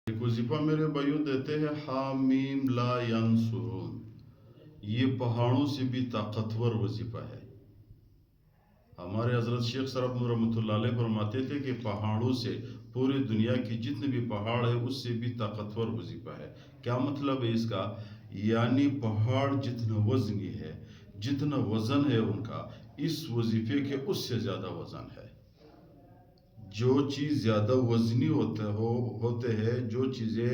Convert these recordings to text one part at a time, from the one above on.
ایک وظیفہ میرے بھائیوں دیتے ہیں حامیم لا ینصرون، یہ پہاڑوں سے بھی طاقتور وظیفہ ہے۔ ہمارے حضرت شیخ صاحب رحمۃ اللہ علیہ فرماتے تھے کہ پہاڑوں سے، پوری دنیا کی جتنے بھی پہاڑ ہیں اس سے بھی طاقتور وظیفہ ہے۔ کیا مطلب ہے اس کا؟ یعنی پہاڑ جتنا وزنی ہے، جتنا وزن ہے ان کا، اس وظیفے کے اس سے زیادہ وزن ہے۔ جو چیز زیادہ وزنی ہوتے ہیں، جو چیزیں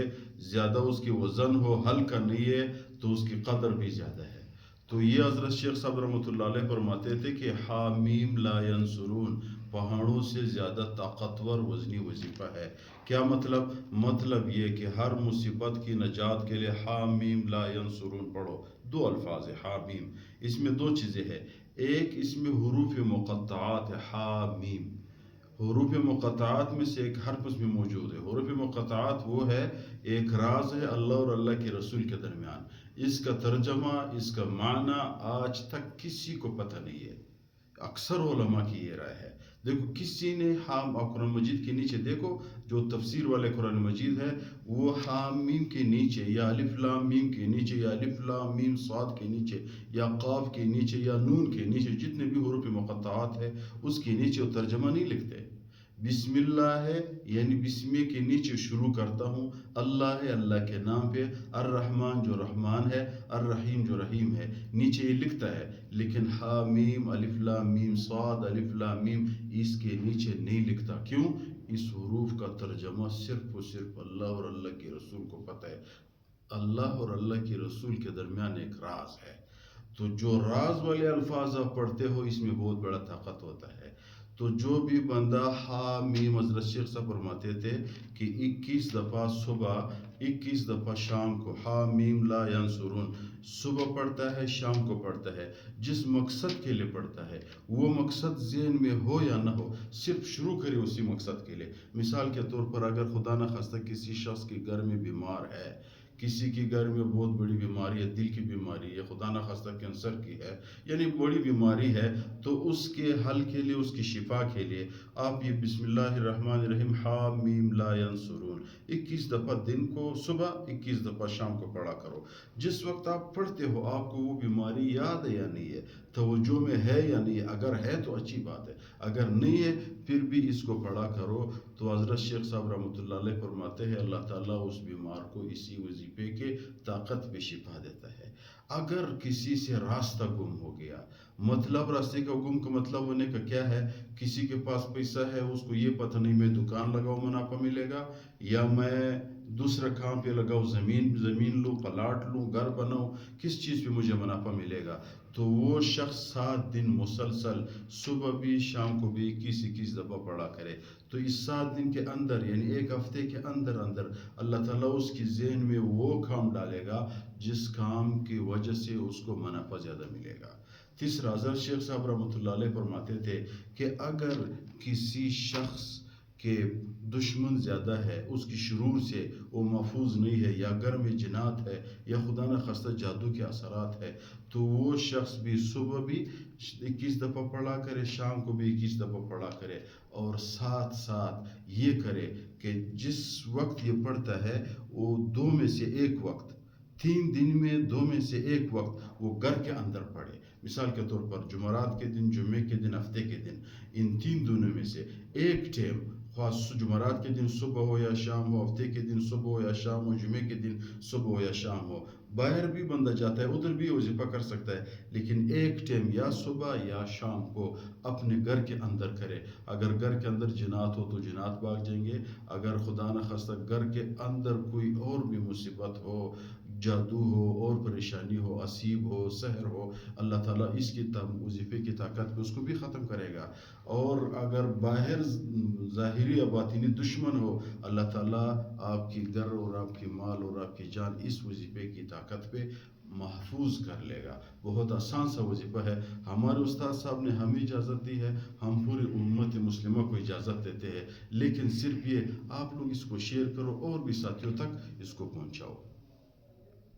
زیادہ اس کی وزن ہو، ہلکا نہیں ہے، تو اس کی قدر بھی زیادہ ہے۔ تو یہ حضرت شیخ صاحب رحمۃ اللہ علیہ فرماتے تھے کہ حامیم لا ینصرون، پہاڑوں سے زیادہ طاقتور وزنی وظیفہ ہے۔ کیا مطلب؟ مطلب یہ کہ ہر مصیبت کی نجات کے لیے حامیم لا ینصرون پڑھو۔ دو الفاظ ہے حامیم، اس میں دو چیزیں ہیں۔ ایک اس میں حروف مقطعات ہے، حامیم، حروف مقطعات میں سے ایک حرف اس میں موجود ہے۔ حروف مقطعات وہ ہے، ایک راز ہے اللہ اور اللہ کے رسول کے درمیان۔ اس کا ترجمہ، اس کا معنی آج تک کسی کو پتہ نہیں ہے۔ اکثر علماء کی یہ رائے ہے۔ دیکھو کسی نے قرآن مجید کے نیچے دیکھو، جو تفسیر والے قرآن مجید ہے، وہ حامیم کے نیچے یا الف لام میم کے نیچے یا الف لام میم صاد کے نیچے یا قاف کے نیچے یا نون کے نیچے، جتنے بھی حروف مقطعات ہے اس کے نیچے وہ ترجمہ نہیں لکھتے۔ بسم اللہ ہے، یعنی بسم کے نیچے شروع کرتا ہوں، اللہ ہے، اللہ کے نام پہ، الرحمن جو رحمان ہے، الرحیم جو رحیم ہے، نیچے یہ لکھتا ہے۔ لیکن حامیم الف لام میم صاد الف لام میم اس کے نیچے نہیں لکھتا۔ کیوں؟ اس حروف کا ترجمہ صرف اور صرف اللہ اور اللہ کے رسول کو پتہ ہے۔ اللہ اور اللہ کے رسول کے درمیان ایک راز ہے۔ تو جو راز والے الفاظ آپ پڑھتے ہو، اس میں بہت بڑا طاقت ہوتا ہے۔ تو جو بھی بندہ حامیم، حضرت شیخ صاحب فرماتے تھے کہ 21 دفعہ صبح، 21 دفعہ شام کو، حامیم لا ینصرون، صبح پڑھتا ہے، شام کو پڑھتا ہے، جس مقصد کے لیے پڑھتا ہے، وہ مقصد ذہن میں ہو یا نہ ہو، صرف شروع کرے اسی مقصد کے لیے۔ مثال کے طور پر اگر خدا نخواستہ کسی شخص کے گھر میں بیمار ہے، کسی کے گھر میں بہت بڑی بیماری ہے، دل کی بیماری ہے، خدا نخواستہ کینسر کی ہے، یعنی بڑی بیماری ہے، تو اس کے حل کے لیے، اس کی شفا کے لیے آپ یہ بسم اللہ الرحمن الرحیم حامیم لا ینصرون 21 دفعہ دن کو صبح، 21 دفعہ شام کو پڑھا کرو۔ جس وقت آپ پڑھتے ہو آپ کو وہ بیماری یاد ہے یا نہیں ہے، توجہ میں ہے یا نہیں ہے؟ اگر ہے تو اچھی بات ہے، اگر نہیں ہے پھر بھی اس کو پڑھا کرو۔ تو حضرت شیخ صاحب رحمۃ اللہ علیہ فرماتے ہیں اللہ تعالیٰ اس بیمار کو اسی وظیفے کے طاقت پہ شفا دیتا ہے۔ اگر کسی سے راستہ گم ہو گیا، مطلب راستے کا گم کا مطلب ہونے کا کیا ہے؟ کسی کے پاس پیسہ ہے، اس کو یہ پتہ نہیں میں دکان لگاؤں منافع ملے گا یا میں دوسرا کام پہ لگاؤں، زمین لوں، پلاٹ لوں، گھر بناؤں، کس چیز پہ مجھے منافع ملے گا؟ تو وہ شخص 7 دن مسلسل صبح بھی شام کو بھی 21 دفعہ پڑھا کرے، تو اس 7 دن کے اندر، یعنی ایک ہفتے کے اندر اللہ تعالیٰ اس کی ذہن میں وہ کام ڈالے گا جس کام کی وجہ سے اس کو منافع زیادہ ملے گا۔ تیسرا، حضرت شیخ صاحب رحمۃ اللہ علیہ فرماتے تھے کہ اگر کسی شخص کے دشمن زیادہ ہے، اس کی شرور سے وہ محفوظ نہیں ہے، یا گھر میں جنات ہے، یا خدا نخواستہ جادو کے اثرات ہے، تو وہ شخص بھی صبح بھی 21 دفعہ پڑھا کرے، شام کو بھی 21 دفعہ پڑھا کرے، اور ساتھ ساتھ یہ کرے کہ جس وقت یہ پڑھتا ہے وہ 2 میں سے 1 وقت، 3 دن میں 2 میں سے 1 وقت وہ گھر کے اندر پڑھے۔ مثال کے طور پر جمعرات کے دن، جمعے کے دن، ہفتے کے دن، ان 3 دنوں میں سے ایک ٹائم، خاص جمعرات کے دن صبح ہو یا شام ہو، ہفتے کے دن صبح ہو یا شام ہو، جمعے کے دن صبح ہو یا شام ہو، باہر بھی بندہ جاتا ہے ادھر بھی وظیفہ کر سکتا ہے، لیکن ایک ٹائم یا صبح یا شام کو اپنے گھر کے اندر کرے۔ اگر گھر کے اندر جنات ہو تو جنات بھاگ جائیں گے، اگر خدا نخواستہ گھر کے اندر کوئی اور بھی مصیبت ہو، جادو ہو، اور پریشانی ہو، عصیب ہو، سحر ہو، اللہ تعالیٰ اس کی وظیفے کی طاقت پہ اس کو بھی ختم کرے گا۔ اور اگر باہر ظاہری یا باطنی دشمن ہو، اللہ تعالیٰ آپ کی گھر اور آپ کی مال اور آپ کی جان اس وظیفے کی طاقت پہ محفوظ کر لے گا۔ بہت آسان سا وظیفہ ہے۔ ہمارے استاد صاحب نے ہمیں اجازت دی ہے، ہم پوری امت مسلمہ کو اجازت دیتے ہیں، لیکن صرف یہ آپ لوگ اس کو شیئر کرو اور بھی ساتھیوں تک اس کو پہنچاؤ۔